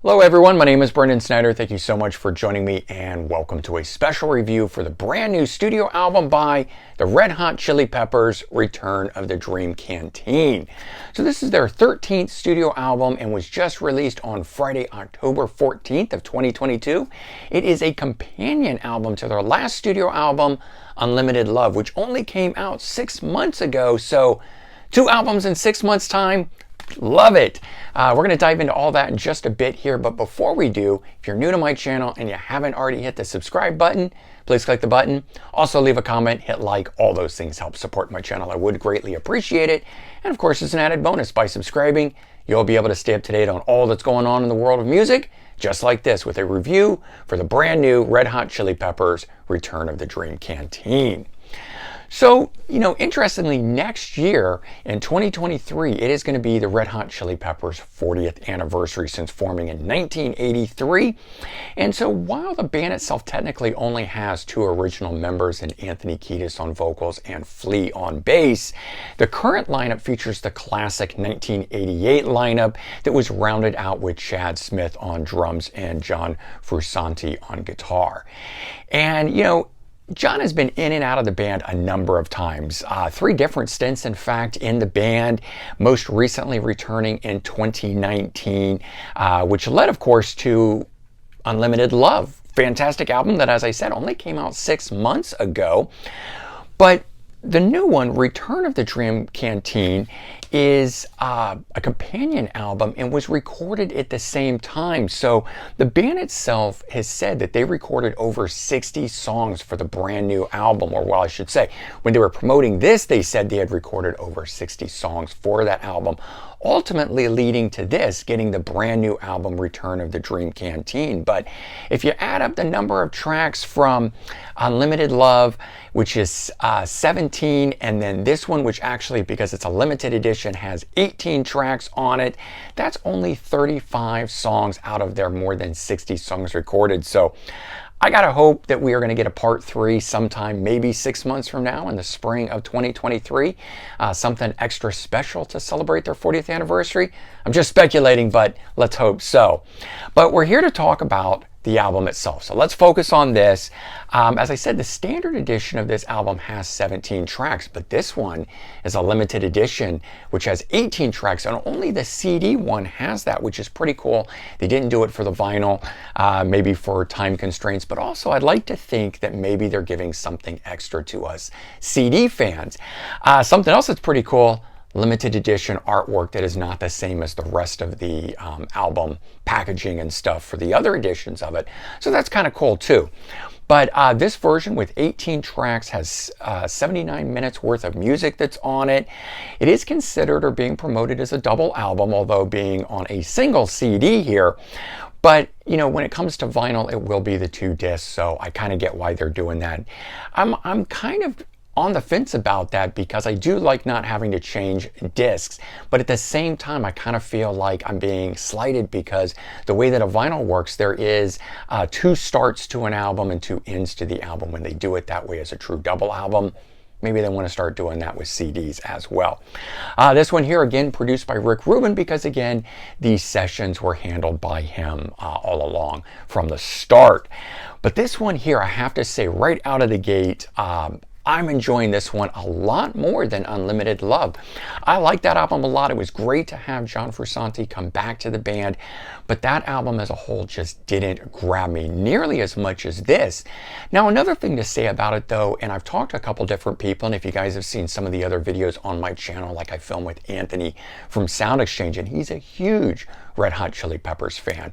Hello everyone, my name is Brendan Snyder. Thank you so much for joining me and welcome to a special review for the brand new studio album by the Red Hot Chili Peppers, Return of the Dream Canteen. So this is their 13th studio album and was just released on Friday, October 14th of 2022. It is a companion album to their last studio album, Unlimited Love, which only came out 6 months ago. So 2 albums in 6 months time. Love it. We're going to dive into all that in just a bit here, but before we do, if you're new to my channel and you haven't already hit the subscribe button, please click the button. Also leave a comment, hit like, all those things help support my channel. I would greatly appreciate it. And of course, as an added bonus, by subscribing, you'll be able to stay up to date on all that's going on in the world of music, just like this, with a review for the brand new Red Hot Chili Peppers, Return of the Dream Canteen. So, interestingly, next year in 2023, it is going to be the Red Hot Chili Peppers' 40th anniversary since forming in 1983. And so while the band itself technically only has 2 original members in Anthony Kiedis on vocals and Flea on bass, the current lineup features the classic 1988 lineup that was rounded out with Chad Smith on drums and John Frusciante on guitar. And, John has been in and out of the band a number of times, 3 different stints, in fact, in the band, most recently returning in 2019, which led, of course, to Unlimited Love. Fantastic album that, as I said, only came out 6 months ago. But the new one, Return of the Dream Canteen, is a companion album and was recorded at the same time. So the band itself has said that they recorded over 60 songs for the brand new album, or well, I should say, when they were promoting this, they said they had recorded over 60 songs for that album, ultimately leading to this, getting the brand new album Return of the Dream Canteen. But if you add up the number of tracks from Unlimited Love, which is 17, and then this one, which actually, because it's a limited edition, has 18 tracks on it, that's only 35 songs out of their more than 60 songs recorded. So I gotta hope that we are going to get a part 3 sometime, maybe 6 months from now in the spring of 2023. Something extra special to celebrate their 40th anniversary. I'm just speculating, but let's hope so. But we're here to talk about the album itself. So let's focus on this. As I said, the standard edition of this album has 17 tracks, but this one is a limited edition, which has 18 tracks, and only the CD one has that, which is pretty cool. They didn't do it for the vinyl, maybe for time constraints, but also I'd like to think that maybe they're giving something extra to us CD fans. Something else that's pretty cool, limited edition artwork that is not the same as the rest of the album packaging and stuff for the other editions of it. So that's kind of cool too. But this version with 18 tracks has 79 minutes worth of music that's on it. It is considered or being promoted as a double album, although being on a single CD here. But, when it comes to vinyl, it will be the 2 discs. So I kind of get why they're doing that. I'm kind of on the fence about that because I do like not having to change discs, but at the same time I kind of feel like I'm being slighted because the way that a vinyl works, there is 2 starts to an album and 2 ends to the album. When they do it that way as a true double album, maybe they want to start doing that with CDs as well. This one here, again, produced by Rick Rubin, because again, these sessions were handled by him all along from the start. But this one here, I have to say right out of the gate, I'm enjoying this one a lot more than Unlimited Love. I like that album a lot. It was great to have John Frusciante come back to the band, but that album as a whole just didn't grab me nearly as much as this. Now, another thing to say about it though, and I've talked to a couple different people, and if you guys have seen some of the other videos on my channel, like I filmed with Anthony from Sound Exchange, and he's a huge Red Hot Chili Peppers fan.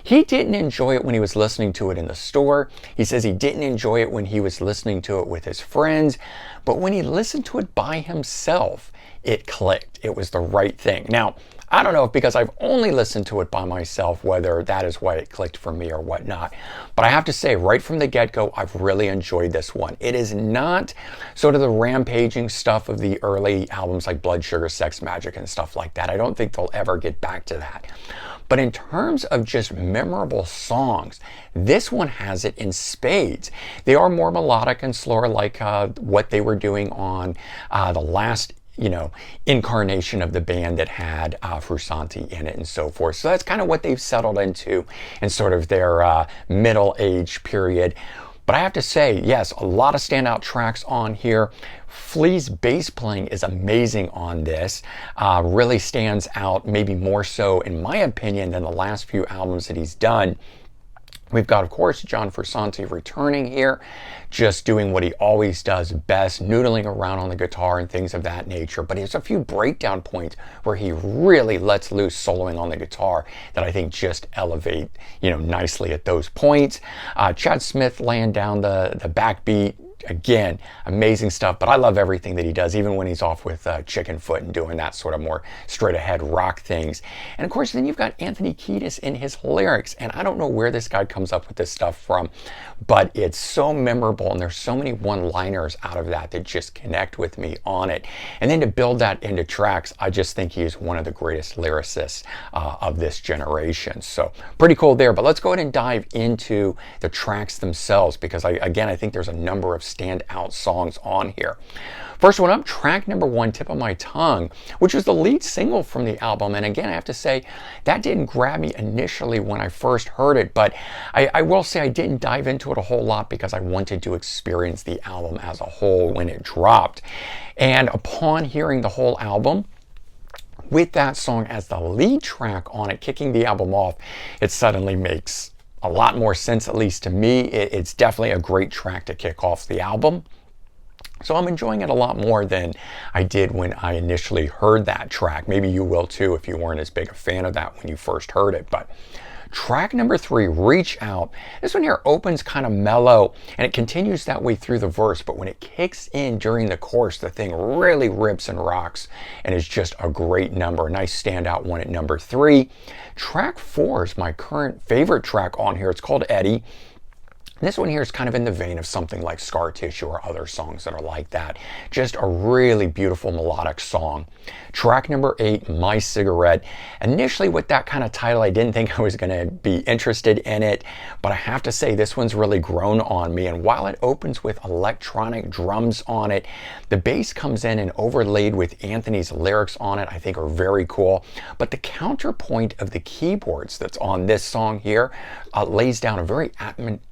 He didn't enjoy it when he was listening to it in the store. He says he didn't enjoy it when he was listening to it with his friends, but when he listened to it by himself, it clicked. It was the right thing. Now, I don't know if because I've only listened to it by myself, whether that is why it clicked for me or whatnot. But I have to say, right from the get-go, I've really enjoyed this one. It is not sort of the rampaging stuff of the early albums like Blood Sugar Sex Magik and stuff like that. I don't think they'll ever get back to that. But in terms of just memorable songs, this one has it in spades. They are more melodic and slower, like what they were doing on the last incarnation of the band that had Frusciante in it and so forth. So that's kind of what they've settled into in sort of their middle age period. But I have to say, yes, a lot of standout tracks on here. Flea's bass playing is amazing on this. Really stands out, maybe more so, in my opinion, than the last few albums that he's done. We've got, of course, John Frusciante returning here, just doing what he always does best, noodling around on the guitar and things of that nature. But there's a few breakdown points where he really lets loose soloing on the guitar that I think just elevate, nicely at those points. Chad Smith laying down the backbeat. Again, amazing stuff, but I love everything that he does, even when he's off with Chicken Foot and doing that sort of more straight ahead rock things. And of course, then you've got Anthony Kiedis in his lyrics, and I don't know where this guy comes up with this stuff from, but it's so memorable, and there's so many one-liners out of that just connect with me on it. And then to build that into tracks, I just think he is one of the greatest lyricists of this generation. So pretty cool there, but let's go ahead and dive into the tracks themselves, because I think there's a number of standout songs on here. First one up, track number 1, Tip of My Tongue, which was the lead single from the album. And again, I have to say, that didn't grab me initially when I first heard it, but I will say I didn't dive into it a whole lot because I wanted to experience the album as a whole when it dropped. And upon hearing the whole album, with that song as the lead track on it, kicking the album off, it suddenly makes a lot more sense, at least to me. It's definitely a great track to kick off the album. So I'm enjoying it a lot more than I did when I initially heard that track. Maybe you will too if you weren't as big a fan of that when you first heard it. But track number 3, Reach Out. This one here opens kind of mellow, and it continues that way through the verse, but when it kicks in during the chorus, the thing really rips and rocks and is just a great number. Nice standout one at number 3. Track 4 is my current favorite track on here. It's called Eddie. This one here is kind of in the vein of something like Scar Tissue or other songs that are like that. Just a really beautiful melodic song. Track number 8, My Cigarette. Initially with that kind of title, I didn't think I was going to be interested in it, but I have to say this one's really grown on me. And while it opens with electronic drums on it, the bass comes in and overlaid with Anthony's lyrics on it, I think are very cool. But the counterpoint of the keyboards that's on this song here lays down a very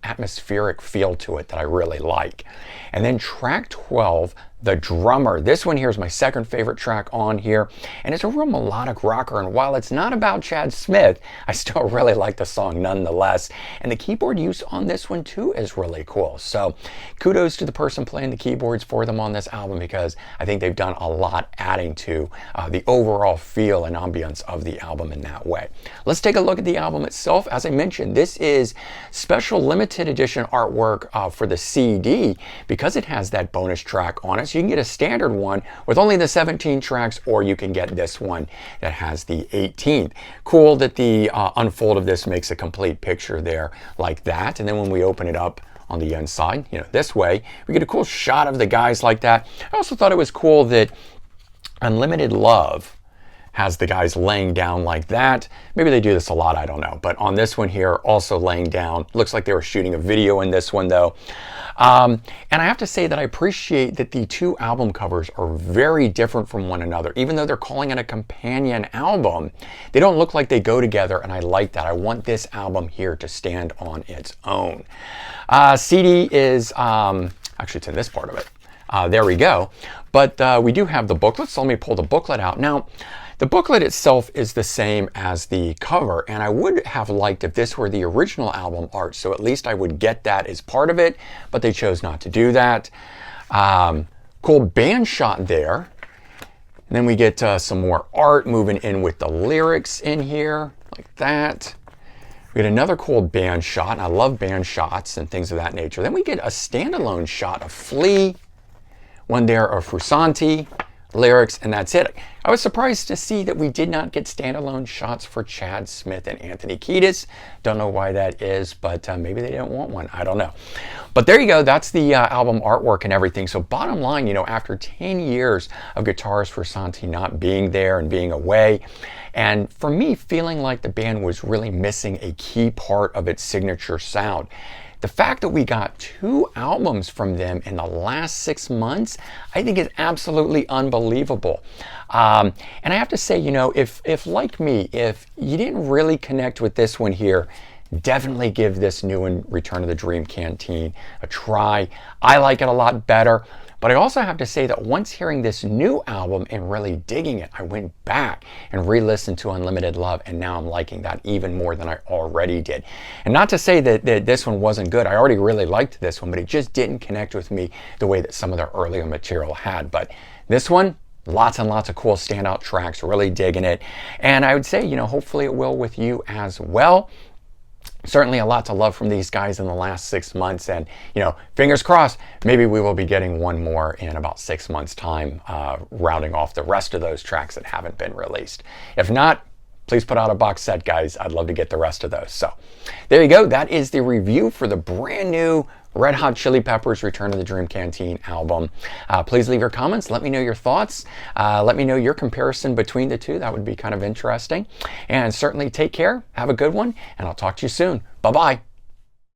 atmospheric feel to it that I really like. And then track 12, The Drummer. This one here is my second favorite track on here, and it's a real melodic rocker, and while it's not about Chad Smith, I still really like the song nonetheless. And the keyboard use on this one too is really cool. So kudos to the person playing the keyboards for them on this album, because I think they've done a lot adding to the overall feel and ambience of the album in that way. Let's take a look at the album itself. As I mentioned, this is special limited edition artwork for the CD, because it has that bonus track on it. So you can get a standard one with only the 17 tracks, or you can get this one that has the 18th. Cool that the unfold of this makes a complete picture there like that. And then when we open it up on the inside, this way, we get a cool shot of the guys like that. I also thought it was cool that Unlimited Love has the guys laying down like that. Maybe they do this a lot, I don't know. But on this one here, also laying down. Looks like they were shooting a video in this one though. And I have to say that I appreciate that the two album covers are very different from one another. Even though they're calling it a companion album, they don't look like they go together, and I like that. I want this album here to stand on its own. CD is, actually it's in this part of it. There we go. But we do have the booklet, so let me pull the booklet out. Now, the booklet itself is the same as the cover, and I would have liked if this were the original album art, so at least I would get that as part of it, but they chose not to do that. Cool band shot there. And then we get some more art moving in with the lyrics in here, like that. We get another cool band shot, and I love band shots and things of that nature. Then we get a standalone shot of Flea, one there of Frusciante, lyrics, and that's it. I was surprised to see that we did not get standalone shots for Chad Smith and Anthony Kiedis. Don't know why that is, but maybe they didn't want one. I don't know. But there you go. That's the album artwork and everything. So bottom line, after 10 years of guitarist Frusciante not being there and being away, and for me feeling like the band was really missing a key part of its signature sound, the fact that we got 2 albums from them in the last 6 months, I think is absolutely unbelievable. And I have to say, you know, if like me, if you didn't really connect with this one here, definitely give this new one, Return of the Dream Canteen, a try. I like it a lot better. But I also have to say that once hearing this new album and really digging it, I went back and re-listened to Unlimited Love, and now I'm liking that even more than I already did. And not to say that this one wasn't good. I already really liked this one, but it just didn't connect with me the way that some of their earlier material had. But this one, lots and lots of cool standout tracks, really digging it. And I would say, you know, hopefully it will with you as well. Certainly a lot to love from these guys in the last 6 months, and you know, fingers crossed, maybe we will be getting one more in about 6 months time, rounding off the rest of those tracks that haven't been released. If not, please put out a box set, guys. I'd love to get the rest of those. So there you go. That is the review for the brand new Red Hot Chili Peppers Return of the Dream Canteen album. Please leave your comments. Let me know your thoughts. Let me know your comparison between the two. That would be kind of interesting. And certainly take care. Have a good one. And I'll talk to you soon. Bye-bye.